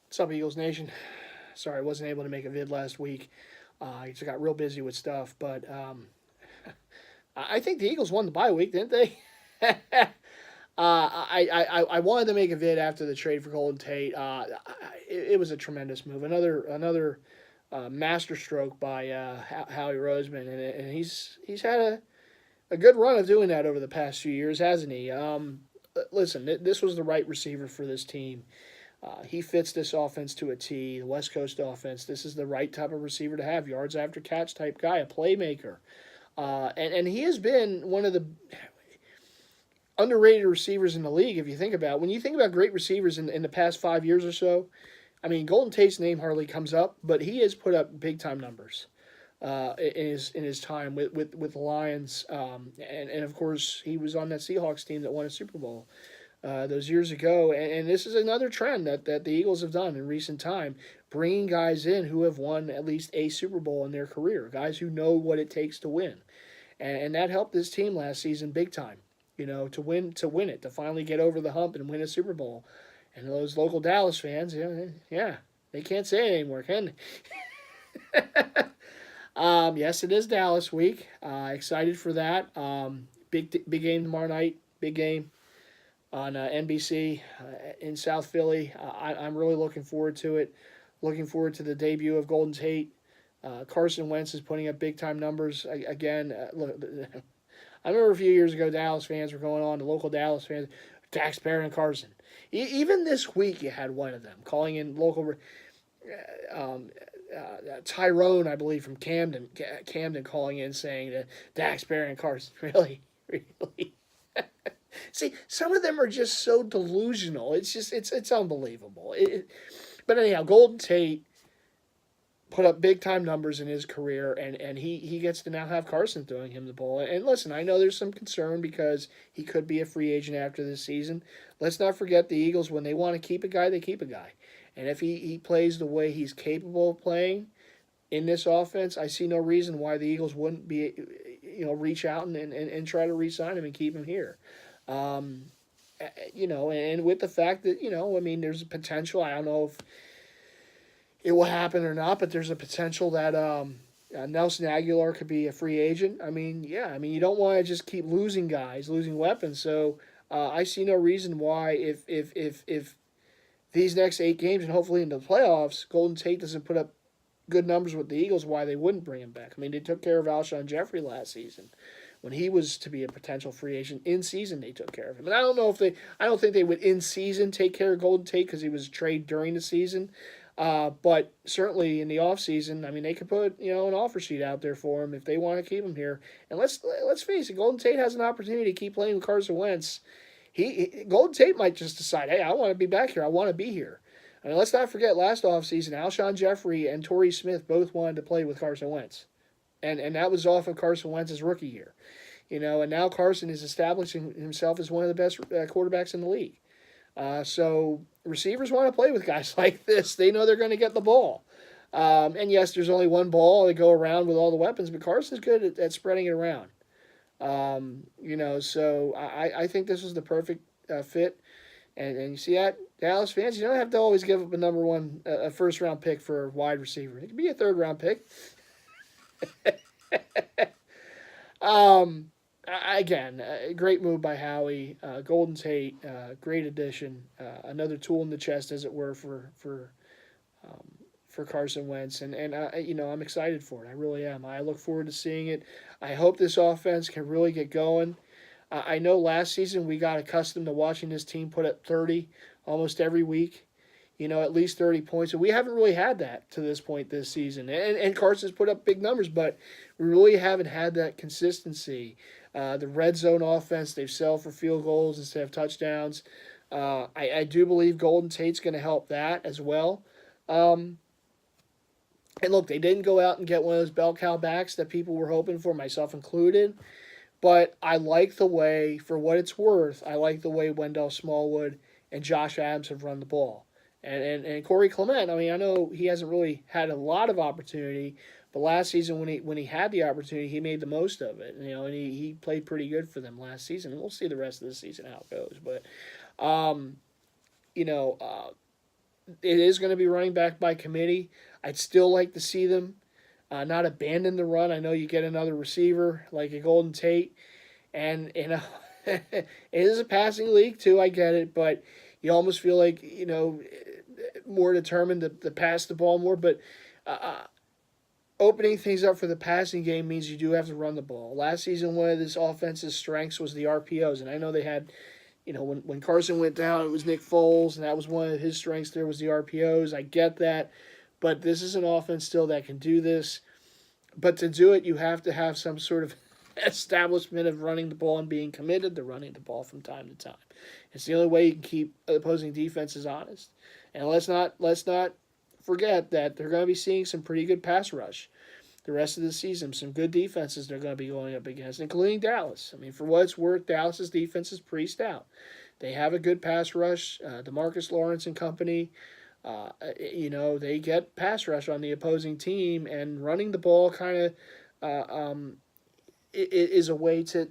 What's up, Eagles Nation? Sorry, I wasn't able to make a vid last week. I just got real busy with stuff, but I think the Eagles won the bye week, didn't they? I wanted to make a vid after the trade for Golden Tate. It was a tremendous move. Another masterstroke by Howie Roseman, and he's had a good run of doing that over the past few years, hasn't he? Listen, this was the right receiver for this team. He fits this offense to a T, the West Coast offense. This is the right type of receiver to have, yards after catch type guy, a playmaker. And he has been one of the underrated receivers in the league, if you think about it. When you think about great receivers in the past 5 years or so, I mean, Golden Tate's name hardly comes up, but he has put up big time numbers in his time with the Lions. And of course, he was on that Seahawks team that won a Super Bowl those years ago. And this is another trend that the Eagles have done in recent time, bringing guys in who have won at least a Super Bowl in their career, guys who know what it takes to win. And that helped this team last season big time, to win it, to finally get over the hump and win a Super Bowl. And those local Dallas fans, yeah, they can't say it anymore, can they? Yes, it is Dallas week. Excited for that. Big game tomorrow night. Big game on NBC in South Philly. I'm really looking forward to it. Looking forward to the debut of Golden Tate. Carson Wentz is putting up big time numbers again. Look, I remember a few years ago, Dallas fans were going on, the local Dallas fans, Dax Barron and Carson. Even this week, you had one of them calling in local. Tyrone, I believe, from Camden calling in saying that Dax Barron and Carson. Really, really. See, some of them are just so delusional. It's unbelievable. But anyhow, Golden Tate put up big time numbers in his career, and he gets to now have Carson throwing him the ball. And listen, I know there's some concern because he could be a free agent after this season. Let's not forget the Eagles, when they want to keep a guy, they keep a guy. And if he plays the way he's capable of playing in this offense, I see no reason why the Eagles wouldn't be, reach out and try to re-sign him and keep him here. Um, and with the fact that, I mean, there's a potential. I don't know if it will happen or not, but there's a potential that Nelson Aguilar could be a free agent. I mean, yeah, I mean, you don't want to just keep losing guys, losing weapons. So I see no reason why if these next 8 games and hopefully into the playoffs, Golden Tate doesn't put up good numbers with the Eagles, why they wouldn't bring him back. I mean, they took care of Alshon Jeffrey last season. When he was to be a potential free agent in season, they took care of him. And I don't think they would in season take care of Golden Tate because he was a trade during the season. But certainly in the off season, I mean, they could put an offer sheet out there for him if they want to keep him here. And let's face it, Golden Tate has an opportunity to keep playing with Carson Wentz. Golden Tate might just decide, hey, I want to be back here. I want to be here. I mean, let's not forget last offseason, Alshon Jeffrey and Torrey Smith both wanted to play with Carson Wentz. And that was off of Carson Wentz's rookie year. And now Carson is establishing himself as one of the best quarterbacks in the league. So receivers want to play with guys like this. They know they're going to get the ball. And yes, there's only one ball to go around with all the weapons, but Carson's good at spreading it around. So I think this was the perfect fit. And you see that, Dallas fans, you don't have to always give up a first round pick for a wide receiver. It could be a third round pick. Again, a great move by Howie. Golden Tate, great addition. Another tool in the chest, as it were, for Carson Wentz, and I'm excited for it. I really am. I look forward to seeing it. I hope this offense can really get going. I know last season we got accustomed to watching this team put up 30 almost every week. At least 30 points. And we haven't really had that to this point this season. And Carson's put up big numbers, but we really haven't had that consistency. The red zone offense, they've settled for field goals instead of touchdowns. I do believe Golden Tate's going to help that as well. And look, they didn't go out and get one of those bell cow backs that people were hoping for, myself included. But I like the way, for what it's worth, I like the way Wendell Smallwood and Josh Adams have run the ball. And Corey Clement, I mean, I know he hasn't really had a lot of opportunity, but last season when he had the opportunity, he made the most of it. And he played pretty good for them last season. And we'll see the rest of the season how it goes. But it is going to be running back by committee. I'd still like to see them not abandon the run. I know you get another receiver like a Golden Tate, and it is a passing league too. I get it, but you almost feel like more determined to pass the ball more. But uh, opening things up for the passing game means you do have to run the ball. Last season, one of this offense's strengths was the RPOs, and I know they had, when Carson went down, it was Nick Foles, and that was one of his strengths. There was the RPOs. I get that, but this is an offense still that can do this. But to do it, you have to have some sort of establishment of running the ball and being committed to running the ball from time to time. It's the only way you can keep opposing defenses honest. And let's not forget that they're going to be seeing some pretty good pass rush the rest of the season. Some good defenses they're going to be going up against, including Dallas. I mean, for what it's worth, Dallas's defense is pretty stout. They have a good pass rush. DeMarcus Lawrence and company, they get pass rush on the opposing team, and running the ball kind of is a way to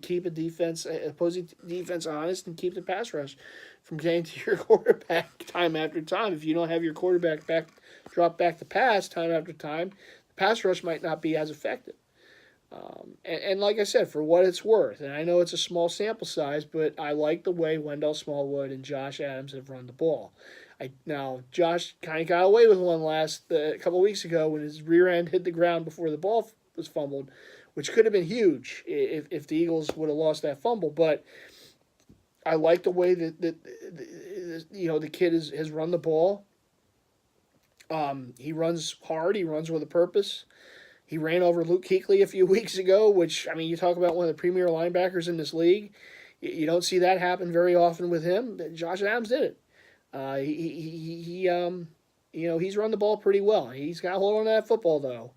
keep opposing defense honest and keep the pass rush from getting to your quarterback time after time. If you don't have your quarterback drop back to pass time after time, the pass rush might not be as effective. And like I said, for what it's worth, and I know it's a small sample size, but I like the way Wendell Smallwood and Josh Adams have run the ball. Now, Josh kind of got away with one a couple of weeks ago when his rear end hit the ground before the ball was fumbled, which could have been huge if the Eagles would have lost that fumble. But I like the way that the kid has run the ball. He runs hard. He runs with a purpose. He ran over Luke Kuechly a few weeks ago, which, I mean, you talk about one of the premier linebackers in this league. You don't see that happen very often with him. Josh Adams did it. He's run the ball pretty well. He's got a hold on that football, though.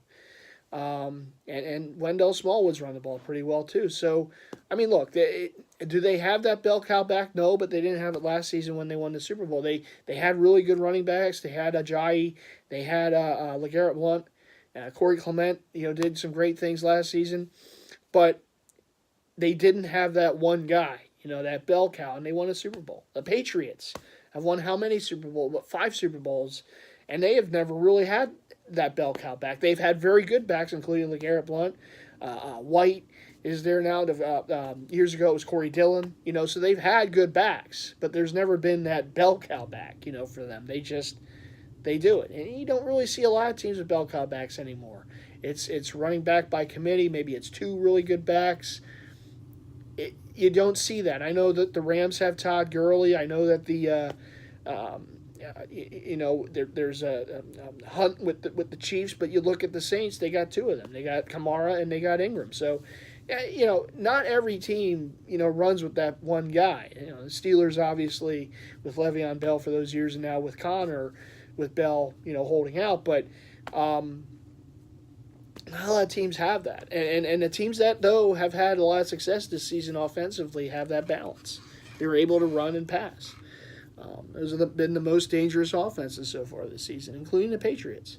And Wendell Smallwood's run the ball pretty well, too. So, I mean, look, do they have that bell cow back? No, but they didn't have it last season when they won the Super Bowl. They had really good running backs. They had Ajayi. They had LeGarrette Blount. Corey Clement, did some great things last season. But they didn't have that one guy, that bell cow, and they won a Super Bowl. The Patriots have won how many Super Bowls? 5 Super Bowls. And they have never really had that bell cow back. They've had very good backs, including LeGarrette Blount. White is there now. Years ago, it was Corey Dillon. So they've had good backs, but there's never been that bell cow back, for them. They do it. And you don't really see a lot of teams with bell cow backs anymore. It's running back by committee. Maybe it's 2 really good backs. You don't see that. I know that the Rams have Todd Gurley. I know that there's a hunt with the Chiefs, but you look at the Saints, they got 2 of them. They got Kamara and they got Ingram. So, not every team, runs with that one guy. The Steelers, obviously, with Le'Veon Bell for those years, and now with Connor, with Bell, holding out. But not a lot of teams have that. And the teams that, though, have had a lot of success this season offensively have that balance. They're able to run and pass. Those have been the most dangerous offenses so far this season, including the Patriots.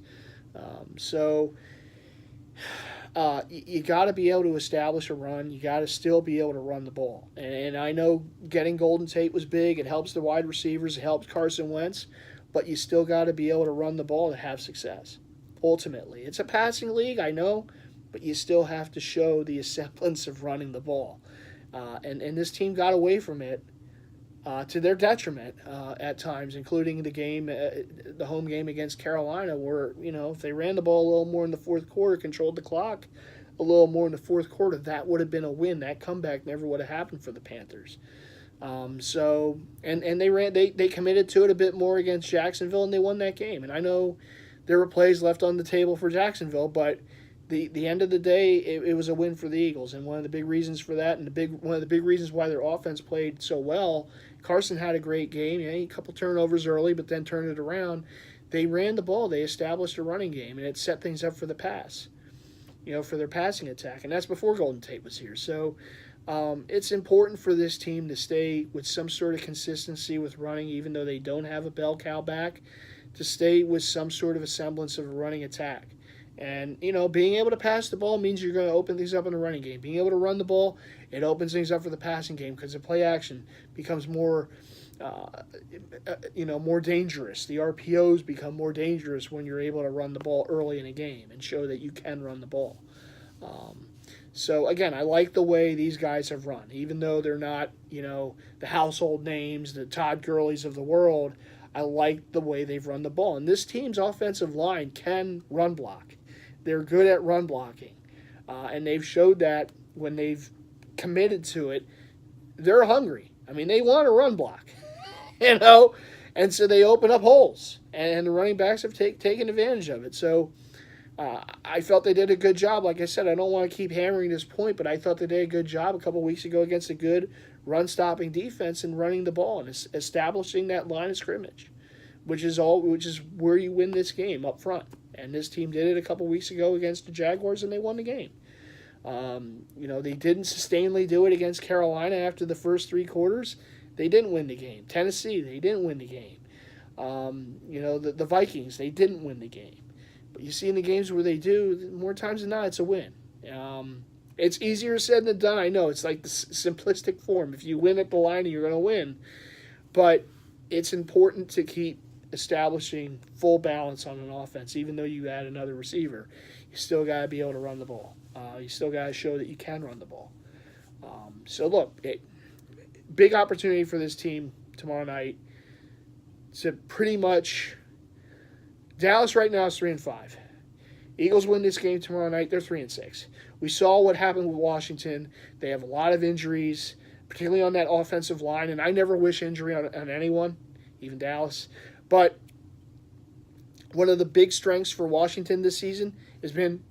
You got to be able to establish a run. You got to still be able to run the ball. And I know getting Golden Tate was big. It helps the wide receivers. It helps Carson Wentz. But you still got to be able to run the ball to have success. Ultimately, it's a passing league, I know, but you still have to show the semblance of running the ball. And this team got away from it to their detriment at times, including the home game against Carolina, where, if they ran the ball a little more in the fourth quarter, controlled the clock a little more in the fourth quarter, that would have been a win. That comeback never would have happened for the Panthers. They committed to it a bit more against Jacksonville, and they won that game. And I know there were plays left on the table for Jacksonville, but the end of the day, it was a win for the Eagles. And one of the big reasons for that, and one of the big reasons why their offense played so well, Carson had a great game. A couple turnovers early, but then turned it around. They ran the ball. They established a running game, and it set things up for the pass, for their passing attack. And that's before Golden Tate was here. So it's important for this team to stay with some sort of consistency with running, even though they don't have a bell cow back, to stay with some sort of a semblance of a running attack. And, being able to pass the ball means you're going to open things up in the running game. Being able to run the ball, it opens things up for the passing game because the play action becomes more more dangerous. The RPOs become more dangerous when you're able to run the ball early in a game and show that you can run the ball. So again, I like the way these guys have run, even though they're not, the household names, the Todd Gurley's of the world. I like the way they've run the ball, and this team's offensive line can run block. They're good at run blocking, and they've showed that when they've committed to it. They're hungry. I mean, they want to run block, and so they open up holes, and the running backs have taken advantage of it. So I felt they did a good job. Like I said, I don't want to keep hammering this point, but I thought they did a good job a couple weeks ago against a good run-stopping defense and running the ball and establishing that line of scrimmage, which is where you win this game up front. And this team did it a couple weeks ago against the Jaguars, and they won the game. They didn't sustainably do it against Carolina after the first three quarters. They didn't win the game. Tennessee, they didn't win the game. The Vikings, they didn't win the game. But you see in the games where they do, more times than not, it's a win. It's easier said than done. I know it's like the simplistic form. If you win at the line, you're going to win. But it's important to keep establishing full balance on an offense, even though you add another receiver. You still got to be able to run the ball. You still got to show that you can run the ball. So look, big opportunity for this team tomorrow night to pretty much. Dallas right now is 3-5. Eagles win this game tomorrow night. They're 3-6. We saw what happened with Washington. They have a lot of injuries, particularly on that offensive line. And I never wish injury on anyone, even Dallas. But one of the big strengths for Washington this season has been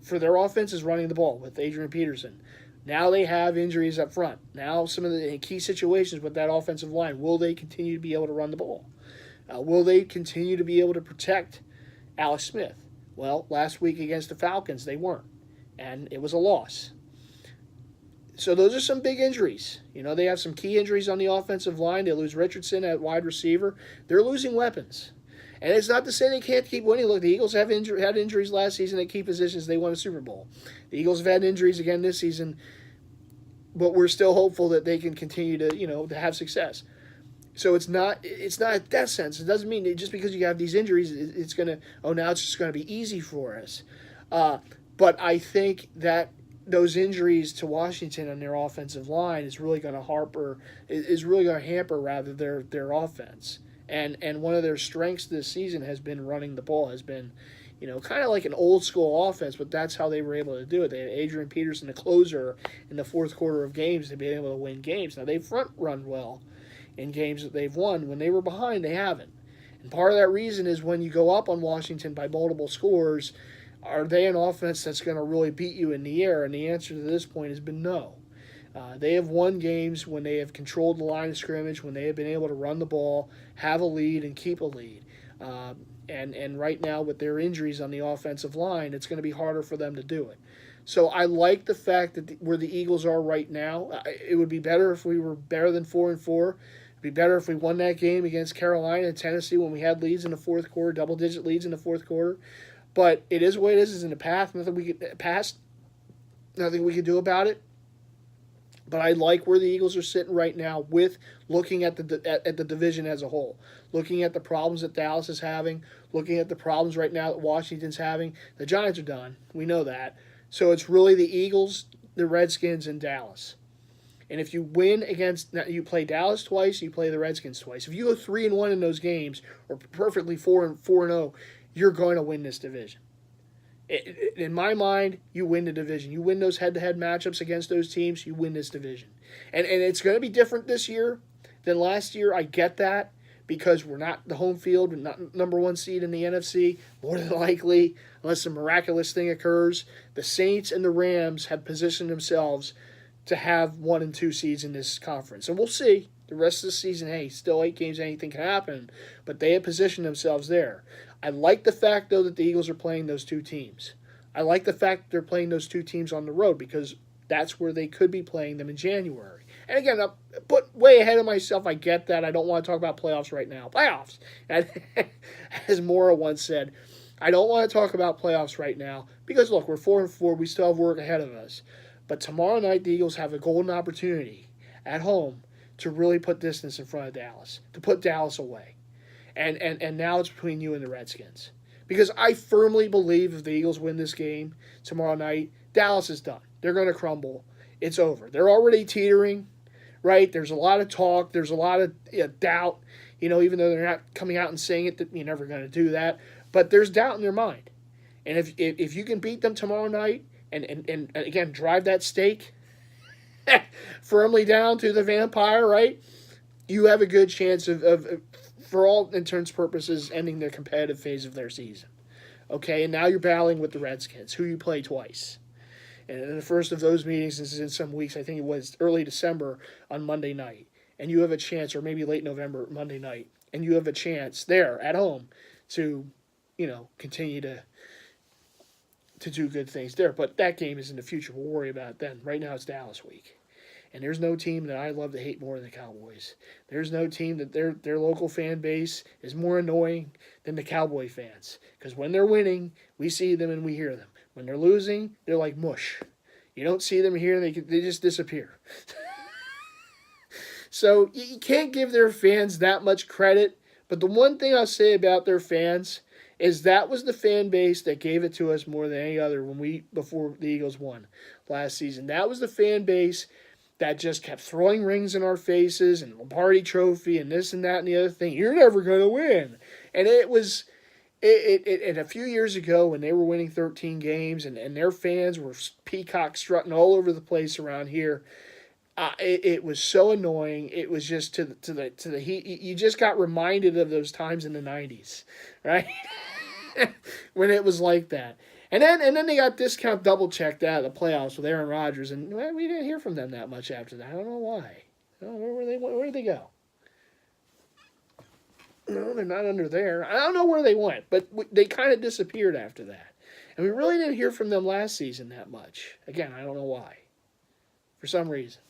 for their offense is running the ball with Adrian Peterson. Now they have injuries up front. Now some of the key situations with that offensive line, will they continue to be able to run the ball? Will they continue to be able to protect Alex Smith? Well, last week against the Falcons, they weren't, and it was a loss. So those are some big injuries. They have some key injuries on the offensive line. They lose Richardson at wide receiver. They're losing weapons. And it's not to say they can't keep winning. Look, the Eagles had injuries last season at key positions. They won a Super Bowl. The Eagles have had injuries again this season, but we're still hopeful that they can continue to have success. So it's not a death sentence. It doesn't mean that just because you have these injuries, it's now it's just going to be easy for us. But I think that those injuries to Washington on their offensive line is really going to hamper rather their offense. And one of their strengths this season has been running the ball, has been, kind of like an old school offense, but that's how they were able to do it. They had Adrian Peterson, the closer, in the fourth quarter of games to be able to win games. Now, they front run well in games that they've won. When they were behind, they haven't. And part of that reason is when you go up on Washington by multiple scores, are they an offense that's going to really beat you in the air? And the answer to this point has been no. They have won games when they have controlled the line of scrimmage, when they have been able to run the ball, have a lead, and keep a lead. And right now, with their injuries on the offensive line, it's going to be harder for them to do it. So I like the fact that where the Eagles are right now. It would be better if we were better than 4-4. It'd be better if we won that game against Carolina and Tennessee when we had leads in the fourth quarter, double-digit leads in the fourth quarter. But it is what it is. It's in the past. Nothing we could do about it. But I like where the Eagles are sitting right now with looking at the division as a whole, looking at the problems that Dallas is having, looking at the problems right now that Washington's having. The Giants are done. We know that. So it's really the Eagles, the Redskins, and Dallas. And if you win you play Dallas twice, you play the Redskins twice. If you go 3-1 in those games, or perfectly 4-0, you're going to win this division. In my mind, you win the division. You win those head-to-head matchups against those teams, you win this division. And it's going to be different this year than last year. I get that because we're not the home field. We're not number one seed in the NFC. More than likely, unless a miraculous thing occurs, the Saints and the Rams have positioned themselves to have 1 and 2 seeds in this conference. And we'll see. The rest of the season, hey, still 8 games, anything can happen. But they have positioned themselves there. I like the fact, though, that the Eagles are playing those two teams. I like the fact that they're playing those two teams on the road because that's where they could be playing them in January. And again, I'm put way ahead of myself. I get that. I don't want to talk about playoffs right now. Playoffs! As Mora once said, I don't want to talk about playoffs right now because, look, we're 4-4. We still have work ahead of us. But tomorrow night, the Eagles have a golden opportunity at home to really put distance in front of Dallas, to put Dallas away. And now it's between you and the Redskins. Because I firmly believe if the Eagles win this game tomorrow night, Dallas is done. They're going to crumble. It's over. They're already teetering, right? There's a lot of talk. There's a lot of doubt. Even though they're not coming out and saying it, that you're never going to do that. But there's doubt in their mind. And if you can beat them tomorrow night and again, drive that stake firmly down to the vampire, right? You have a good chance of for all intents and purposes, ending the competitive phase of their season. Okay, and now you're battling with the Redskins, who you play twice. And in the first of those meetings, this is in some weeks, I think it was early December on Monday night. And you have a chance, or maybe late November, Monday night, and you have a chance there at home to, continue to do good things there. But that game is in the future. We'll worry about it then. Right now it's Dallas week. And there's no team that I love to hate more than the Cowboys. There's no team that their local fan base is more annoying than the Cowboy fans. Because when they're winning, we see them and we hear them. When they're losing, they're like mush. You don't see them here, they just disappear. So you can't give their fans that much credit. But the one thing I'll say about their fans is that was the fan base that gave it to us more than any other before the Eagles won last season. That was the fan base that just kept throwing rings in our faces and Lombardi Trophy and this and that and the other thing. You're never going to win. And it was a few years ago when they were winning 13 games and their fans were peacock strutting all over the place around here. It was so annoying. It was just to the heat. You just got reminded of those times in the 90s, right? When it was like that. And then they got discount double checked out of the playoffs with Aaron Rodgers, and we didn't hear from them that much after that. I don't know why. Where did they go? No, they're not under there. I don't know where they went, but they kind of disappeared after that. And we really didn't hear from them last season that much. Again, I don't know why. For some reason.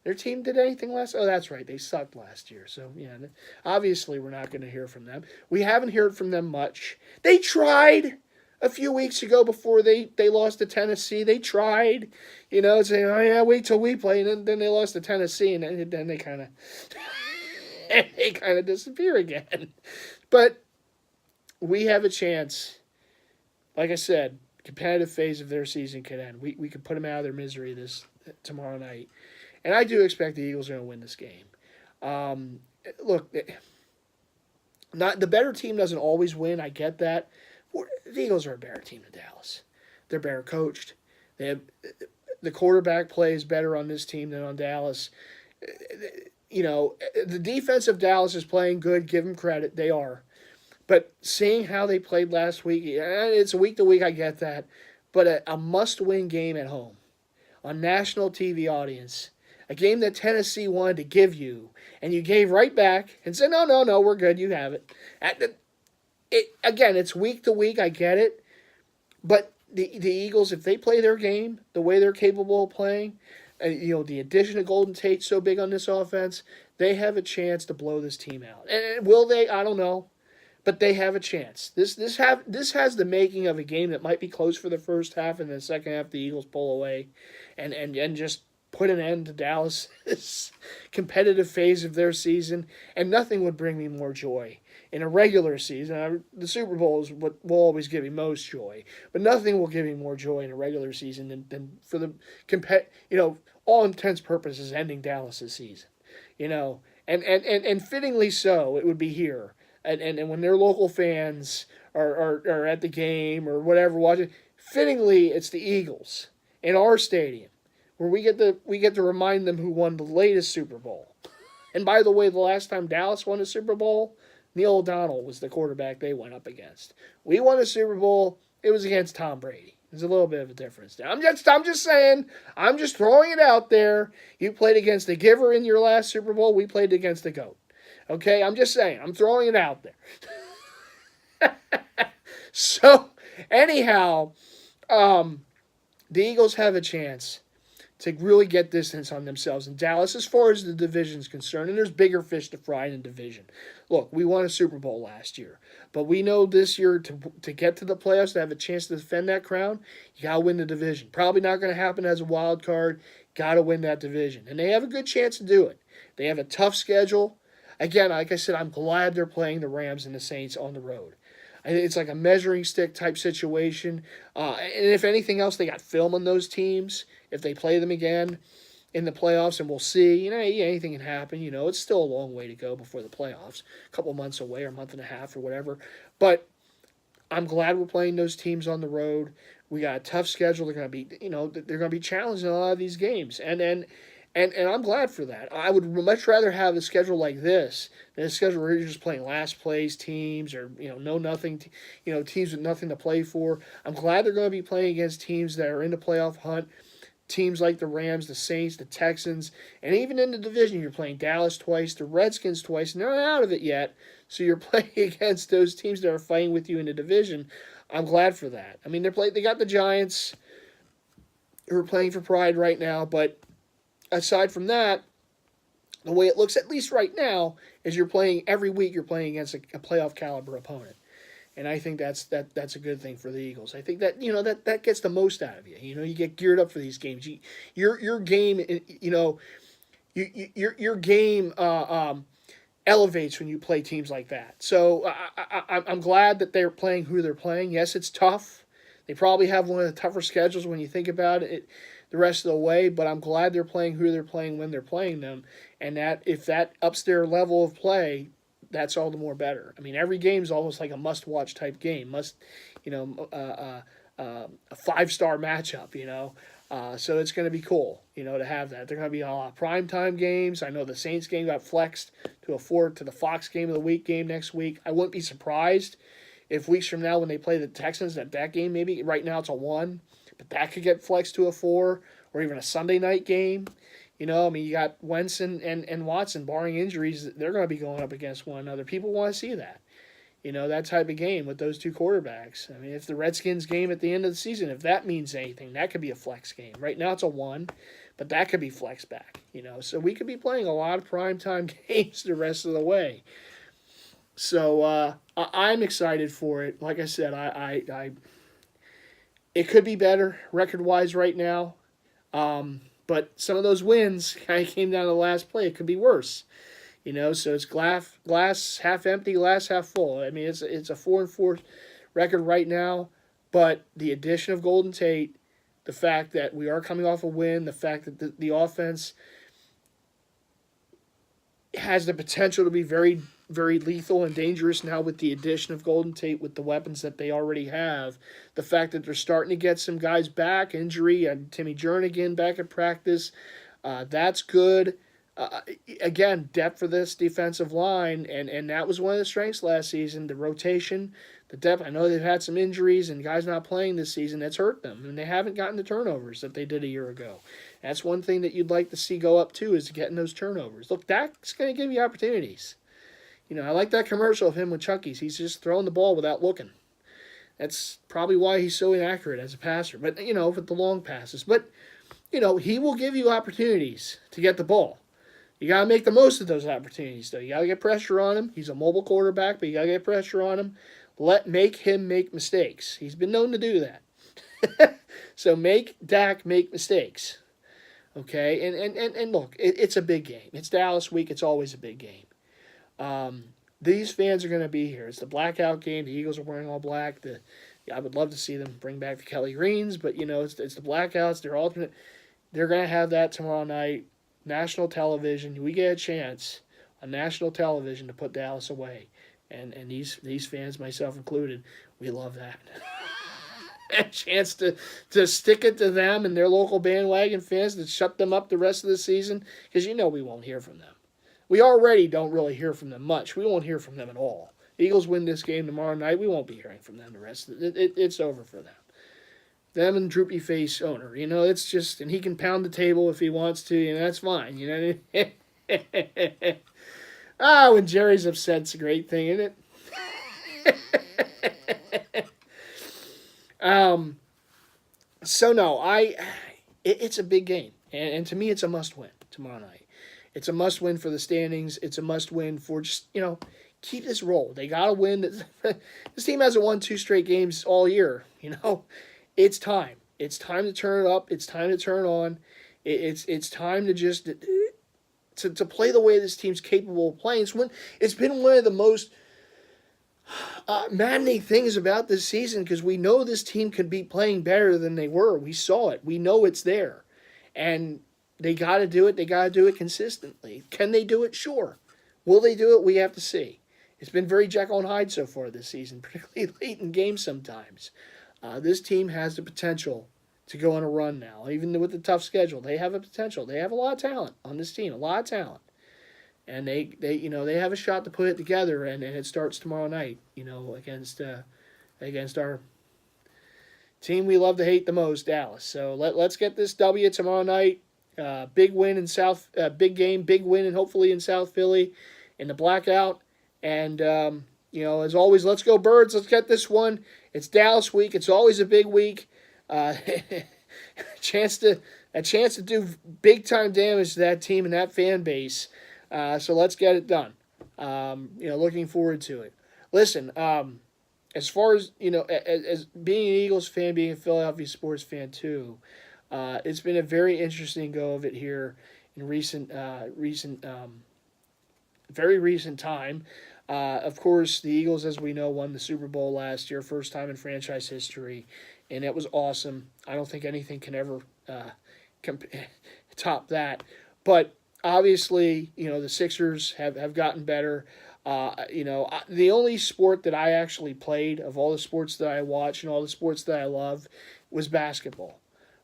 Their team did anything last? Oh, that's right. They sucked last year. So, yeah, obviously we're not going to hear from them. We haven't heard from them much. They tried a few weeks ago before they lost to Tennessee. They tried, saying, oh, yeah, wait till we play. And then they lost to Tennessee, and then they kind of they kind of disappear again. But we have a chance. Like I said, competitive phase of their season could end. We could put them out of their misery tomorrow night. And I do expect the Eagles are going to win this game. Look, not the better team doesn't always win. I get that. The Eagles are a better team than Dallas. They're better coached. The quarterback plays better on this team than on Dallas. The defense of Dallas is playing good. Give them credit. They are. But seeing how they played last week, it's a week to week. I get that. But a must-win game at home on national TV audience. A game that Tennessee wanted to give you, and you gave right back and said, no, we're good, you have it. Again, it's week to week, I get it. But the Eagles, if they play their game the way they're capable of playing, the addition of Golden Tate's so big on this offense, they have a chance to blow this team out. And will they? I don't know. But they have a chance. This has the making of a game that might be close for the first half, and the second half the Eagles pull away and just put an end to Dallas' competitive phase of their season, and nothing would bring me more joy. In a regular season, the Super Bowl is what will always give me most joy, but nothing will give me more joy in a regular season than for the all intents purposes ending Dallas' season, and fittingly so it would be here, and when their local fans are at the game or whatever watching, fittingly it's the Eagles in our stadium, where we get to remind them who won the latest Super Bowl. And by the way, the last time Dallas won a Super Bowl, Neil O'Donnell was the quarterback they went up against. We won a Super Bowl, it was against Tom Brady. There's a little bit of a difference there. I'm just saying, I'm just throwing it out there. You played against the giver in your last Super Bowl, we played against the GOAT. Okay, I'm just saying, I'm throwing it out there. So, anyhow, the Eagles have a chance to really get distance on themselves in Dallas as far as the division is concerned. And there's bigger fish to fry in the division. Look, we won a Super Bowl last year. But we know this year to get to the playoffs, to have a chance to defend that crown, you got to win the division. Probably not going to happen as a wild card. Got to win that division. And they have a good chance to do it. They have a tough schedule. Again, like I said, I'm glad they're playing the Rams and the Saints on the road. I think it's like a measuring stick type situation. And if anything else, they got film on those teams if they play them again in the playoffs, and we'll see. Yeah, anything can happen. It's still a long way to go before the playoffs, a couple months away or a month and a half or whatever. But I'm glad we're playing those teams on the road. We got a tough schedule. They're going to be, they're going to be challenged in a lot of these games, and I'm glad for that. I would much rather have a schedule like this than a schedule where you're just playing last place teams or no nothing, teams with nothing to play for. I'm glad they're going to be playing against teams that are in the playoff hunt. Teams like the Rams, the Saints, the Texans, and even in the division, you're playing Dallas twice, the Redskins twice, and they're not out of it yet. So you're playing against those teams that are fighting with you in the division. I'm glad for that. I mean, they got the Giants who are playing for pride right now, but aside from that, the way it looks, at least right now, is you're playing every week. You're playing against a playoff caliber opponent. And I think that's a good thing for the Eagles. I think that that gets the most out of you. You get geared up for these games. Your game, your game elevates when you play teams like that. So I'm glad that they're playing who they're playing. Yes, it's tough. They probably have one of the tougher schedules when you think about it the rest of the way. But I'm glad they're playing who they're playing when they're playing them, and that if that ups their level of play, that's all the more better. I mean, every game is almost like a must-watch type game. A 5-star matchup. So it's going to be cool, to have that. They're going to be a lot of primetime games. I know the Saints game got flexed to the Fox game of the week game next week. I wouldn't be surprised if weeks from now when they play the Texans that game, maybe right now it's a 1, but that could get flexed to a 4 or even a Sunday night game. You got Wentz and Watson, barring injuries, they're going to be going up against one another. People want to see that. That type of game with those two quarterbacks. I mean, if the Redskins game at the end of the season, if that means anything, that could be a flex game. Right now it's a 1, but that could be flexed back. So we could be playing a lot of primetime games the rest of the way. So I'm excited for it. Like I said, I it could be better record-wise right now. But some of those wins kind of came down to the last play. It could be worse, So it's glass half empty, glass half full. I mean, it's a 4-4 record right now, but the addition of Golden Tate, the fact that we are coming off a win, the fact that the offense has the potential to be very, very lethal and dangerous now with the addition of Golden Tate with the weapons that they already have. The fact that they're starting to get some guys back, injury, and Timmy Jernigan back at practice, that's good. Again, depth for this defensive line, and that was one of the strengths last season, the rotation, the depth. I know they've had some injuries and guys not playing this season. That's hurt them, and they haven't gotten the turnovers that they did a year ago. That's one thing that you'd like to see go up too, is getting those turnovers. Look, that's going to give you opportunities. I like that commercial of him with Chunkies. He's just throwing the ball without looking. That's probably why he's so inaccurate as a passer. But, with the long passes. But, he will give you opportunities to get the ball. You got to make the most of those opportunities, though. You got to get pressure on him. He's a mobile quarterback, but you got to get pressure on him. Make him make mistakes. He's been known to do that. So make Dak make mistakes. Okay? And look, it's a big game. It's Dallas week. It's always a big game. These fans are going to be here. It's the blackout game. The Eagles are wearing all black. I would love to see them bring back the Kelly Greens, but it's the blackouts. They're alternate. They're going to have that tomorrow night. National television. We get a chance on national television to put Dallas away, and these fans, myself included, we love that. A chance to stick it to them and their local bandwagon fans to shut them up the rest of the season, because we won't hear from them. We already don't really hear from them much. We won't hear from them at all. Eagles win this game tomorrow night. We won't be hearing from them the rest of it. It's over for them. Them and droopy face owner. It's just, and he can pound the table if he wants to. That's fine. When Jerry's upset, it's a great thing, isn't it? So no, it's a big game, and to me, it's a must-win tomorrow night. It's a must-win for the standings. It's a must-win for just, keep this roll. They got to win. This team hasn't won 2 straight games all year. It's time. It's time to turn it up. It's time to turn on. It's time to just to play the way this team's capable of playing. It's been one of the most maddening things about this season because we know this team could be playing better than they were. We saw it. We know it's there, and they got to do it. They got to do it consistently. Can they do it? Sure. Will they do it? We have to see. It's been very Jekyll and Hyde so far this season, particularly late in games sometimes. This team has the potential to go on a run now, even with the tough schedule. They have a potential. They have a lot of talent on this team, a lot of talent. And they have a shot to put it together, and it starts tomorrow night, against our team we love to hate the most, Dallas. So let's get this W tomorrow night. Big win in big game, big win, and hopefully in South Philly in the blackout. And as always, let's go Birds. Let's get this one. It's Dallas week. It's always a big week. A chance to do big time damage to that team and that fan base. So let's get it done. Looking forward to it. Listen, as far as as being an Eagles fan, being a Philadelphia sports fan too, it's been a very interesting go of it here in very recent time. Of course, the Eagles, as we know, won the Super Bowl last year, first time in franchise history, and it was awesome. I don't think anything can ever top that. But obviously, the Sixers have gotten better. The only sport that I actually played, of all the sports that I watch and all the sports that I love, was basketball.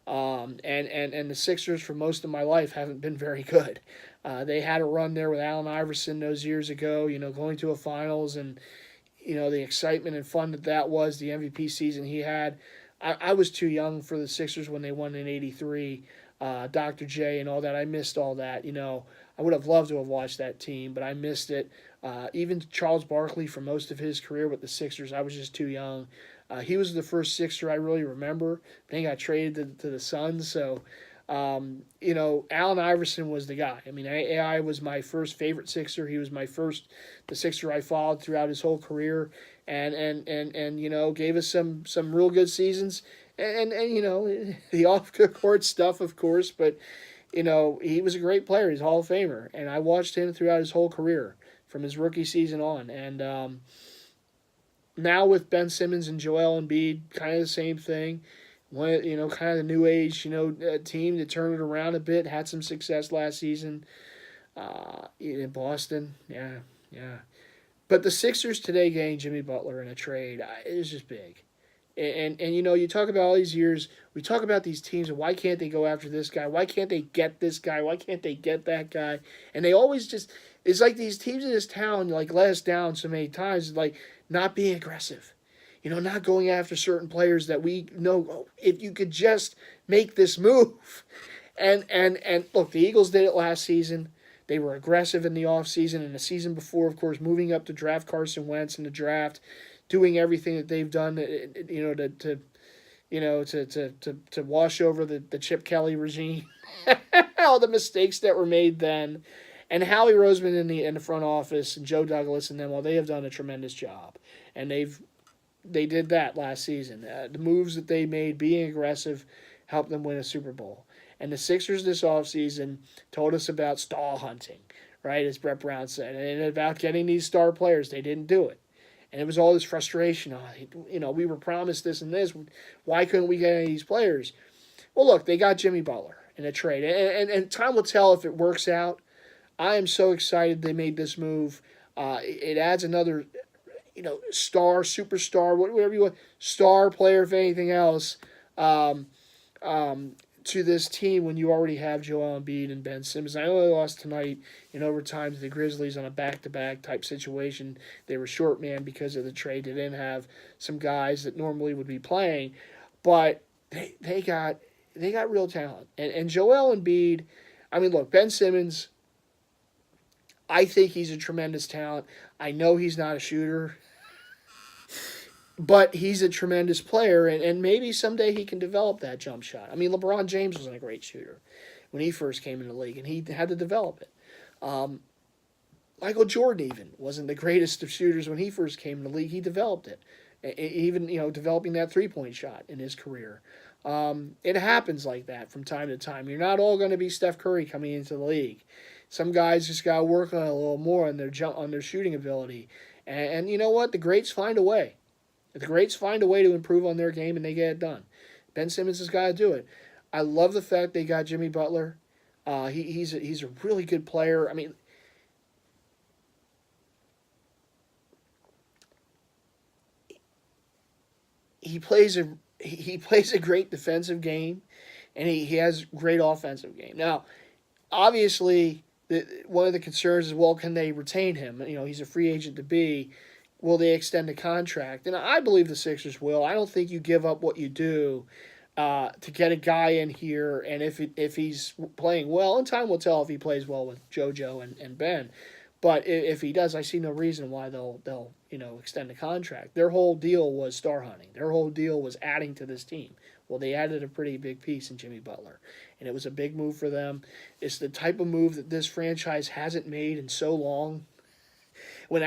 And the Sixers for most of my life haven't been very good. They had a run there with Allen Iverson those years ago, going to a finals and, the excitement and fun that was, the MVP season he had. I was too young for the Sixers when they won in '83, Dr. J and all that. I missed all that. I would have loved to have watched that team, but I missed it. Even Charles Barkley for most of his career with the Sixers, I was just too young. He was the first Sixer I really remember. Then he got traded to the Suns. So, Allen Iverson was the guy. I mean, AI was my first favorite Sixer. He was the Sixer I followed throughout his whole career, and gave us some real good seasons. And the off-court stuff, of course, but he was a great player. He's a Hall of Famer, and I watched him throughout his whole career from his rookie season on, and now with Ben Simmons and Joel Embiid, kind of the same thing. Kind of the new age, team that turned it around a bit, had some success last season in Boston. Yeah. But the Sixers today getting Jimmy Butler in a trade, it was just big. And you talk about all these years, we talk about these teams, and why can't they go after this guy? Why can't they get this guy? Why can't they get that guy? And they always just, it's like these teams in this town, let us down so many times, not being aggressive. Not going after certain players that we know, if you could just make this move. And look, the Eagles did it last season. They were aggressive in the offseason and the season before, of course, moving up to draft Carson Wentz in the draft, doing everything that they've done, to wash over the Chip Kelly regime, all the mistakes that were made then, and Howie Roseman in the front office and Joe Douglas and them, they have done a tremendous job, and they did that last season. The moves that they made, being aggressive, helped them win a Super Bowl. And the Sixers this offseason told us about stall hunting, right, as Brett Brown said, and about getting these star players. They didn't do it. And it was all this frustration. We were promised this and this. Why couldn't we get any of these players? Well, look, they got Jimmy Butler in a trade. And time will tell if it works out. I am so excited they made this move. It adds another star, superstar, whatever you want, star player, if anything else, to this team when you already have Joel Embiid and Ben Simmons. I know they lost tonight in overtime to the Grizzlies on a back-to-back type situation. They were short man because of the trade. They didn't have some guys that normally would be playing, but they got real talent. And Joel Embiid, I mean, look, Ben Simmons, I think he's a tremendous talent. I know he's not a shooter, but he's a tremendous player, and maybe someday he can develop that jump shot. I mean, LeBron James wasn't a great shooter when he first came in the league, and he had to develop it. Michael Jordan even wasn't the greatest of shooters when he first came in the league. He developed it, even developing that three-point shot in his career. It happens like that from time to time. You're not all going to be Steph Curry coming into the league. Some guys just got to work on it a little more on their shooting ability. And you know what? The greats find a way. The greats find a way to improve on their game, and they get it done. Ben Simmons has got to do it. I love the fact they got Jimmy Butler. He's a really good player. I mean, he plays a great defensive game, and he has great offensive game. Now, obviously, one of the concerns is, well, can they retain him? You know, he's a free agent to be. Will they extend the contract? And I believe the Sixers will. I don't think you give up what you do to get a guy in here, and if he's playing well, and time will tell if he plays well with JoJo and Ben. But if he does, I see no reason why they'll extend the contract. Their whole deal was star hunting. Their whole deal was adding to this team. Well, they added a pretty big piece in Jimmy Butler, and it was a big move for them. It's the type of move that this franchise hasn't made in so long. When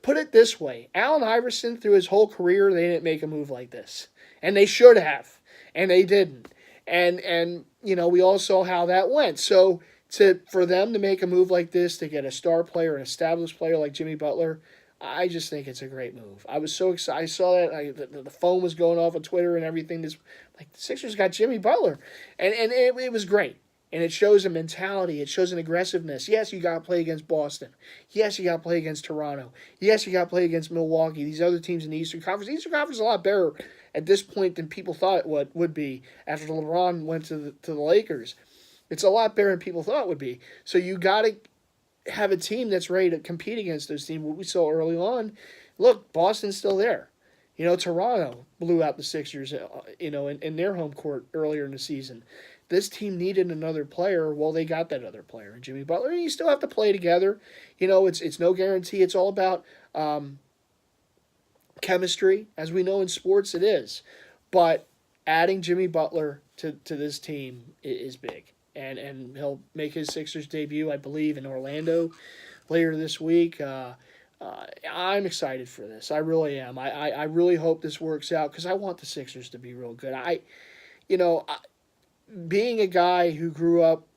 put it this way, Allen Iverson through his whole career, they didn't make a move like this, and they should have, and they didn't. And we all saw how that went. So for them to make a move like this, to get a star player, an established player like Jimmy Butler, I just think it's a great move. I was so excited. I saw that the phone was going off on Twitter and everything. The Sixers got Jimmy Butler, and it was great. And it shows a mentality. It shows an aggressiveness. Yes, you got to play against Boston. Yes, you got to play against Toronto. Yes, you got to play against Milwaukee. These other teams in the Eastern Conference. The Eastern Conference is a lot better at this point than people thought it would be after LeBron went to the Lakers. It's a lot better than people thought it would be. So you got to have a team that's ready to compete against those teams. What we saw early on, look, Boston's still there. Toronto blew out the Sixers, in their home court earlier in the season. This team needed another player. Well, they got that other player in Jimmy Butler. And you still have to play together. It's no guarantee. It's all about chemistry. As we know in sports, it is. But adding Jimmy Butler to this team is big. And he'll make his Sixers debut, I believe, in Orlando later this week. I'm excited for this. I really am. I really hope this works out because I want the Sixers to be real good. Being a guy who grew up,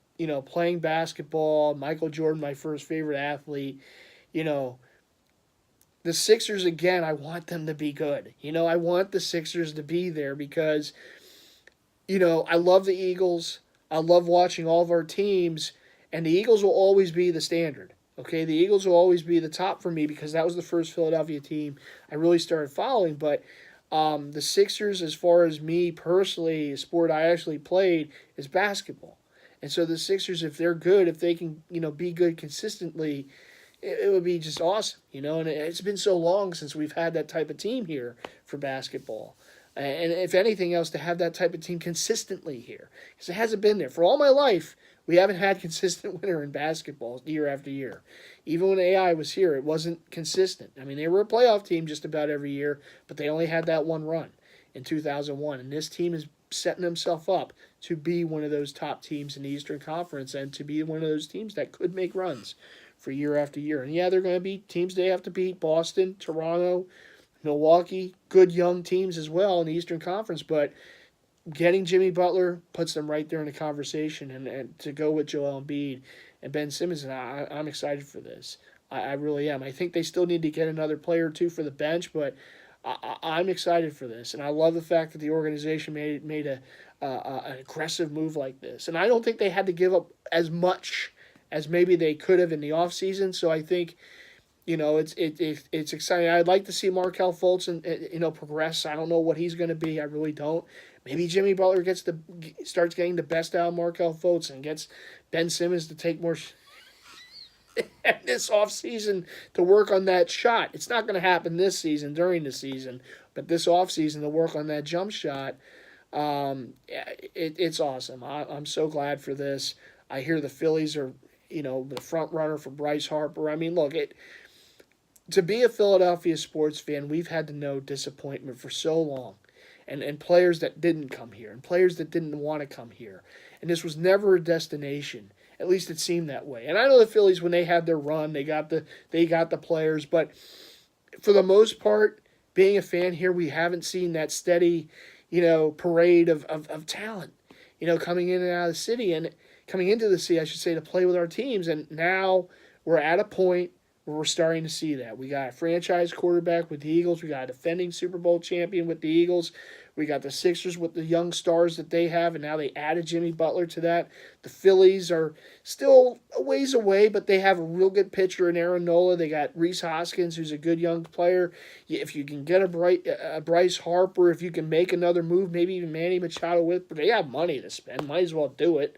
playing basketball, Michael Jordan, my first favorite athlete, the Sixers, again, I want them to be good. I want the Sixers to be there because, I love the Eagles. I love watching all of our teams, and the Eagles will always be the standard. Okay, the Eagles will always be the top for me because that was the first Philadelphia team I really started following. But the Sixers, as far as me personally, a sport I actually played, is basketball. And so the Sixers, if they're good, if they can, be good consistently, it would be just awesome, And it's been so long since we've had that type of team here for basketball. And if anything else, to have that type of team consistently here. Because it hasn't been there. For all my life, we haven't had consistent winner in basketball year after year. Even when AI was here, it wasn't consistent. I mean, they were a playoff team just about every year, but they only had that one run in 2001. And this team is setting themselves up to be one of those top teams in the Eastern Conference and to be one of those teams that could make runs for year after year. And yeah, they're going to be teams they have to beat: Boston, Toronto, Milwaukee, good young teams as well in the Eastern Conference, but getting Jimmy Butler puts them right there in the conversation, and to go with Joel Embiid and Ben Simmons, and I'm excited for this. I really am. I think they still need to get another player or two for the bench, but I'm excited for this, and I love the fact that the organization made an aggressive move like this, and I don't think they had to give up as much as maybe they could have in the offseason, so I think it's exciting. I'd like to see Markelle Fultz and progress. I don't know what he's going to be. I really don't. Maybe Jimmy Butler starts getting the best out of Markelle Fultz and gets Ben Simmons to take more this offseason to work on that shot. It's not going to happen this season, during the season, but this offseason to work on that jump shot. It's awesome. I'm so glad for this. I hear the Phillies are, the front runner for Bryce Harper. I mean, look, to be a Philadelphia sports fan, we've had to know disappointment for so long. And players that didn't come here, and players that didn't want to come here. And this was never a destination. At least it seemed that way. And I know the Phillies, when they had their run, they got the players. But for the most part, being a fan here, we haven't seen that steady, parade of talent, coming in and out of the city and coming into the city, I should say, to play with our teams. And now we're at a point where we're starting to see that. We got a franchise quarterback with the Eagles. We got a defending Super Bowl champion with the Eagles. We got the Sixers with the young stars that they have, and now they added Jimmy Butler to that. The Phillies are still a ways away, but they have a real good pitcher in Aaron Nola. They got Reese Hoskins, who's a good young player. If you can get a Bryce Harper, if you can make another move, maybe even Manny Machado with, but they have money to spend. Might as well do it.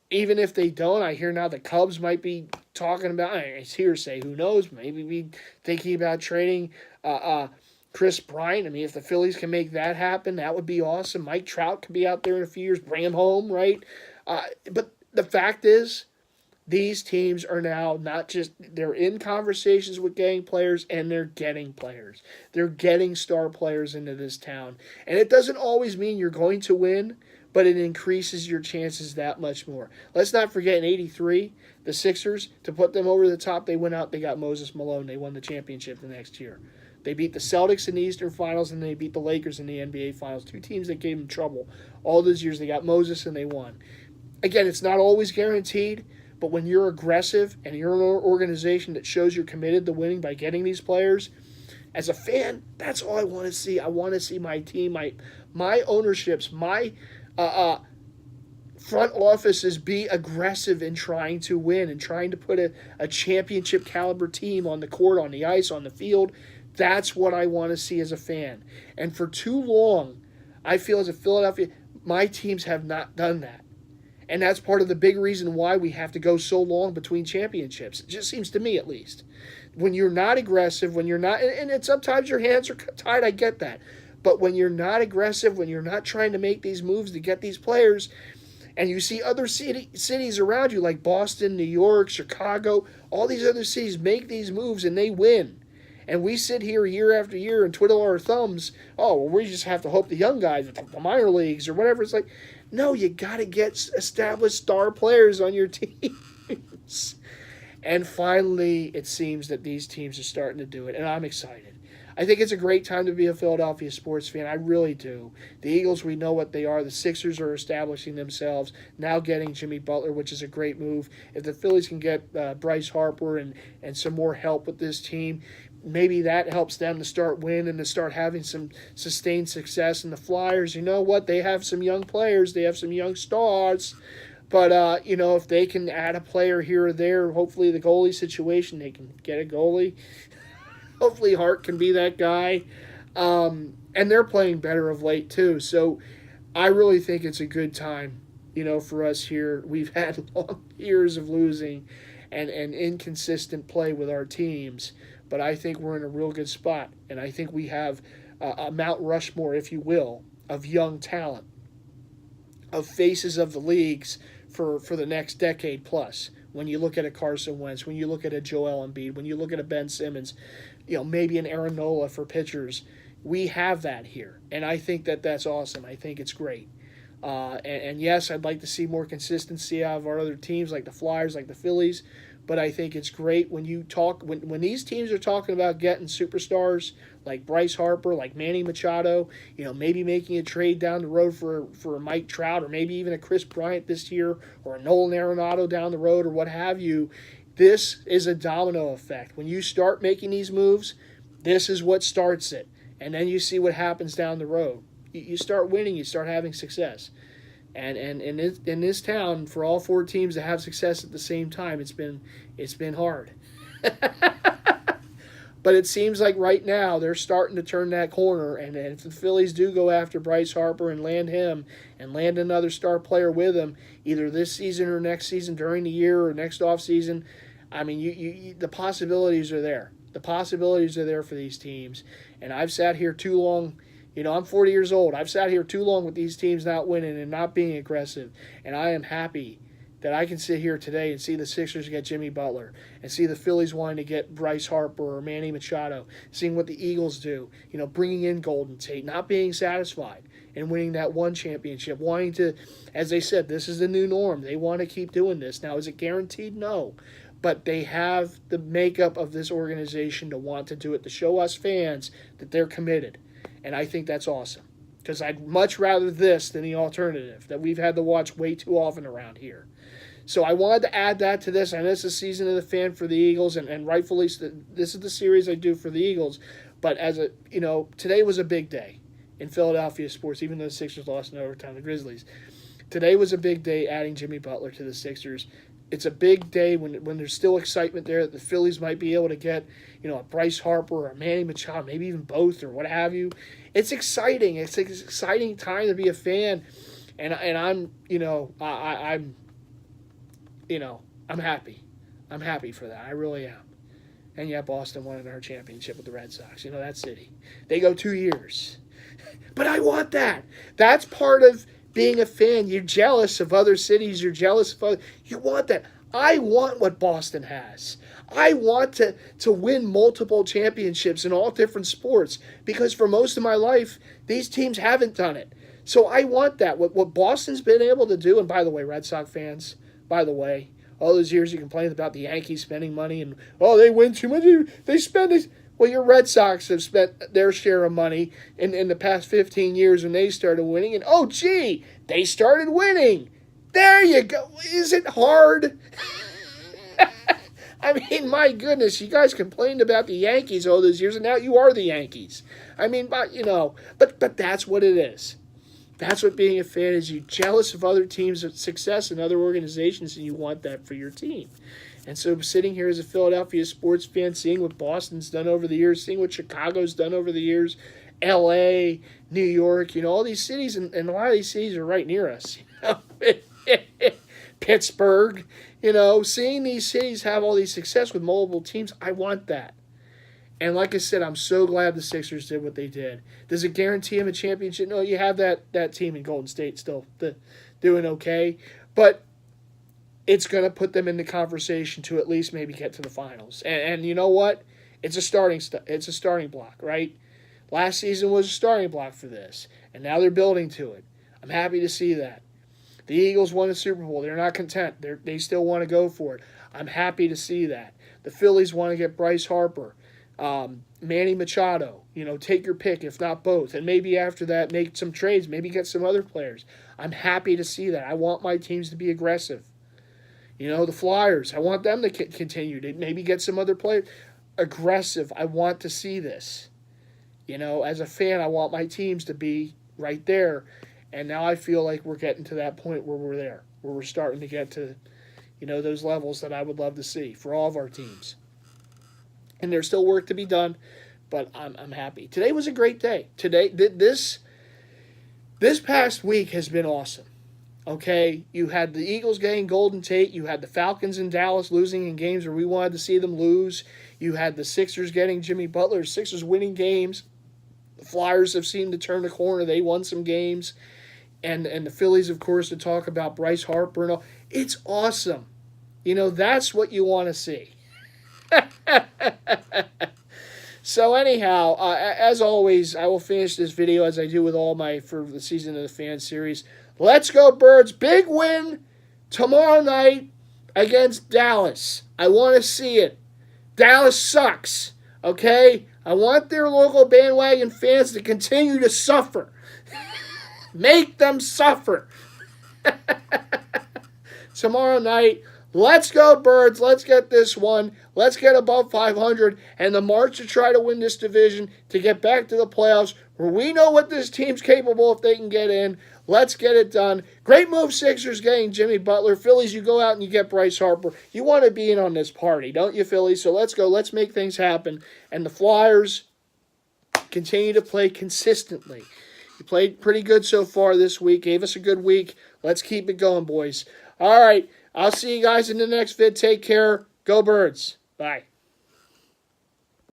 Even if they don't, I hear now the Cubs might be talking about, it's hearsay, who knows, maybe be thinking about trading Chris Bryant. I mean, if the Phillies can make that happen, that would be awesome. Mike Trout could be out there in a few years, bring him home, right? But the fact is, these teams are now not just, they're in conversations with getting players, and they're getting players. They're getting star players into this town. And it doesn't always mean you're going to win, but it increases your chances that much more. Let's not forget in '83, the Sixers, to put them over the top, they went out, they got Moses Malone. They won the championship the next year. They beat the Celtics in the Eastern Finals, and they beat the Lakers in the NBA Finals. Two teams that gave them trouble. All those years, they got Moses, and they won. Again, it's not always guaranteed, but when you're aggressive and you're an organization that shows you're committed to winning by getting these players, as a fan, that's all I want to see. I want to see my team, my ownerships, my front offices be aggressive in trying to win and trying to put a championship caliber team on the court, on the ice, on the field. That's what I want to see as a fan. And for too long, I feel as a Philadelphia, my teams have not done that. And that's part of the big reason why we have to go so long between championships. It just seems to me, at least. When you're not aggressive, when you're not, and sometimes your hands are tied, I get that. But when you're not aggressive, when you're not trying to make these moves to get these players, and you see other cities around you like Boston, New York, Chicago, all these other cities make these moves and they win. And we sit here year after year and twiddle our thumbs. Oh, well, we just have to hope the young guys, the minor leagues or whatever. It's like, no, you got to get established star players on your teams. And finally, it seems that these teams are starting to do it, and I'm excited. I think it's a great time to be a Philadelphia sports fan. I really do. The Eagles, we know what they are. The Sixers are establishing themselves, now getting Jimmy Butler, which is a great move. If the Phillies can get Bryce Harper and some more help with this team, maybe that helps them to start winning and to start having some sustained success. And the Flyers, you know what? They have some young players. They have some young stars. But, if they can add a player here or there, hopefully the goalie situation, they can get a goalie. Hopefully Hart can be that guy. And they're playing better of late, too. So I really think it's a good time, for us here. We've had long years of losing and inconsistent play with our teams. But I think we're in a real good spot. And I think we have a Mount Rushmore, if you will, of young talent, of faces of the leagues for the next decade plus. When you look at a Carson Wentz, when you look at a Joel Embiid, when you look at a Ben Simmons, maybe an Aaron Nola for pitchers, we have that here. And I think that's awesome. I think it's great. And yes, I'd like to see more consistency out of our other teams like the Flyers, like the Phillies. But I think it's great when you talk when these teams are talking about getting superstars like Bryce Harper, like Manny Machado, maybe making a trade down the road for Mike Trout, or maybe even a Chris Bryant this year, or a Nolan Arenado down the road, or what have you. This is a domino effect. When you start making these moves, this is what starts it. And then you see what happens down the road. You start winning, you start having success. And in this town, for all four teams to have success at the same time, it's been hard. But it seems like right now they're starting to turn that corner. And if the Phillies do go after Bryce Harper and land him and land another star player with him, either this season or next season during the year or next offseason, I mean, the possibilities are there. The possibilities are there for these teams. And I've sat here too long. I'm 40 years old. I've sat here too long with these teams not winning and not being aggressive. And I am happy that I can sit here today and see the Sixers get Jimmy Butler and see the Phillies wanting to get Bryce Harper or Manny Machado, seeing what the Eagles do, bringing in Golden Tate, not being satisfied and winning that one championship, wanting to, as they said, this is the new norm. They want to keep doing this. Now, is it guaranteed? No. But they have the makeup of this organization to want to do it, to show us fans that they're committed. And I think that's awesome. because I'd much rather this than the alternative that we've had to watch way too often around here. So I wanted to add that to this. I know it's the season of the fan for the Eagles, and rightfully, this is the series I do for the Eagles. But today was a big day in Philadelphia sports, even though the Sixers lost in overtime to the Grizzlies. Today was a big day adding Jimmy Butler to the Sixers. It's a big day when there's still excitement there that the Phillies might be able to get, a Bryce Harper or a Manny Machado, maybe even both or what have you. It's exciting. It's an exciting time to be a fan, and I'm I'm happy. I'm happy for that. I really am. And yeah, Boston won another championship with the Red Sox. That city. They go 2 years. But I want that. That's part of being a fan. You're jealous of other cities. You're jealous of other... You want that. I want what Boston has. I want to win multiple championships in all different sports because for most of my life, these teams haven't done it. So I want that. What Boston's been able to do, and by the way, Red Sox fans, all those years you complained about the Yankees spending money and, they win too much. They spend it. Well, your Red Sox have spent their share of money in the past 15 years when they started winning. And, they started winning. There you go. Is it hard? I mean, my goodness, you guys complained about the Yankees all those years, and now you are the Yankees. I mean, but that's what it is. That's what being a fan is. You're jealous of other teams' success and other organizations, and you want that for your team. And so sitting here as a Philadelphia sports fan, seeing what Boston's done over the years, seeing what Chicago's done over the years, L.A., New York, all these cities, and a lot of these cities are right near us. Pittsburgh, seeing these cities have all these success with multiple teams, I want that. And like I said, I'm so glad the Sixers did what they did. Does it guarantee them a championship? No, you have that team in Golden State still doing okay. But it's going to put them in the conversation to at least maybe get to the finals. And you know what? It's a starting block, right? Last season was a starting block for this. And now they're building to it. I'm happy to see that. The Eagles won the Super Bowl. They're not content. They still want to go for it. I'm happy to see that. The Phillies want to get Bryce Harper. Manny Machado, take your pick, if not both. And maybe after that, make some trades, maybe get some other players. I'm happy to see that. I want my teams to be aggressive. The Flyers, I want them to continue to maybe get some other players. Aggressive. I want to see this. As a fan, I want my teams to be right there. And now I feel like we're getting to that point where we're there, where we're starting to get to, those levels that I would love to see for all of our teams. And there's still work to be done, but I'm happy. Today was a great day. Today, this past week has been awesome. Okay, you had the Eagles getting Golden Tate. You had the Falcons in Dallas losing in games where we wanted to see them lose. You had the Sixers getting Jimmy Butler. Sixers winning games. The Flyers have seemed to turn the corner. They won some games. And the Phillies, of course, to talk about Bryce Harper and all. It's awesome. That's what you want to see. So anyhow, as always, I will finish this video as I do with all for the Season of the Fan series. Let's go, Birds. Big win tomorrow night against Dallas. I want to see it. Dallas sucks, okay? I want their local bandwagon fans to continue to suffer. Make them suffer. Tomorrow night, let's go, Birds. Let's get this one. Let's get above 500 and the march to try to win this division to get back to the playoffs where we know what this team's capable if they can get in. Let's get it done. Great move, Sixers, getting Jimmy Butler. Phillies, you go out and you get Bryce Harper. You want to be in on this party, don't you, Phillies? So let's go. Let's make things happen. And the Flyers continue to play consistently. You played pretty good so far this week. Gave us a good week. Let's keep it going, boys. All right. I'll see you guys in the next vid. Take care. Go Birds. Bye.